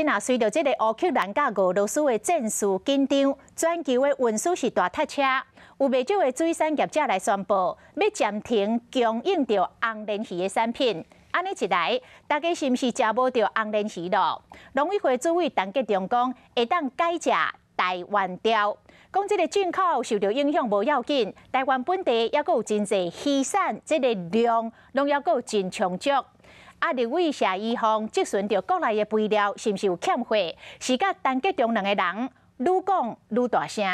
近啊，随着这个乌克兰甲俄罗斯的战事紧张，全球的运输是大塞车。有不少的水产业者来宣布，要暂停供应着红鲢鱼的产品。安尼一来，大家是毋是食无着红鲢鱼咯？农委会主委陈吉仲讲，会当改食台湾鲷。讲这个进口受到影响无要紧，台湾本地也阁有真济鱼产，这个量也阁有真充足。立委谢依芳质询着国内的肥料是毋是有欠货，是甲陈吉仲两个人愈讲愈大声。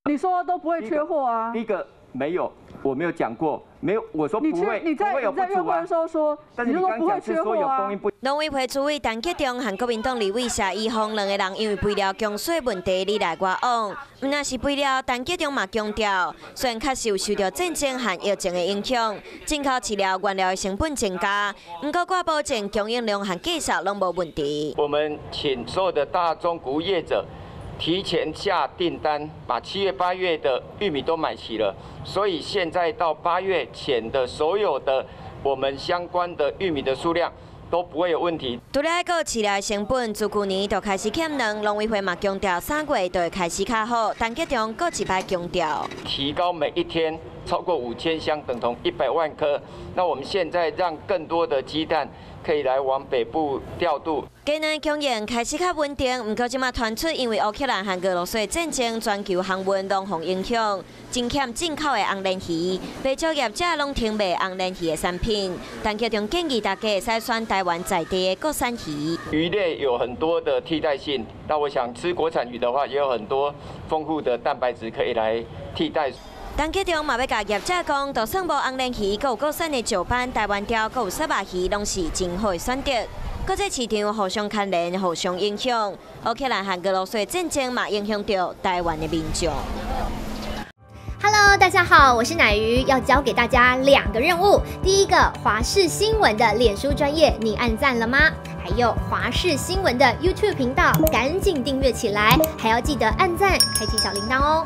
你说都不会缺货啊？第一个没有，我没有讲过，没有，我说不会，你在月会的时候说，但是你刚讲是说有供应不。农委会主委陈吉仲和国民党立委谢依芳两个人因为肥料供水问题你来我往，若是肥料，陈吉仲嘛强调，虽然确实有受到战争和疫情的影响，进口饲料原料的成本增加，不过我保证供应量和价格拢无问题。我们请所有的大宗谷物业者提前下订单，把7月、8月的玉米都买齐了，所以现在到8月前的所有的我们相关的玉米的数量都不会有问题。除了个饲料成本自去年就开始欠粮，农委会嘛强调3月就会开始较好。陈吉仲搁一摆强调，提高每一天超过5000箱，等同100万颗。那我们现在让更多的鸡蛋可以来往北部调度。今年供应开始较稳定，不过即马传出因为乌克兰和俄罗斯的战争，全球航运拢受影响，真欠进口的红鲢鱼，不少业者拢停卖红鲢鱼的产品。陈吉仲建议大家会使选台湾在地的国产鱼。鱼类有很多的替代性，那我想吃国产鱼的话，也有很多丰富的蛋白质可以来替代。陈吉仲嘛要甲业者讲，就算无红鲢鱼，阁有国产的石斑、台湾鲷，阁有沙巴鱼，拢是真好的选择。搁在市场互相牵连，互相影响。乌克兰和俄罗斯战争嘛，影响到台湾的民众。Hello， 大家好，我是乃瑜，要教给大家2个任务。第一个，华视新闻的脸书专页，你按赞了吗？还有华视新闻的 YouTube 频道，赶紧订阅起来，还要记得按赞，开启小铃铛哦。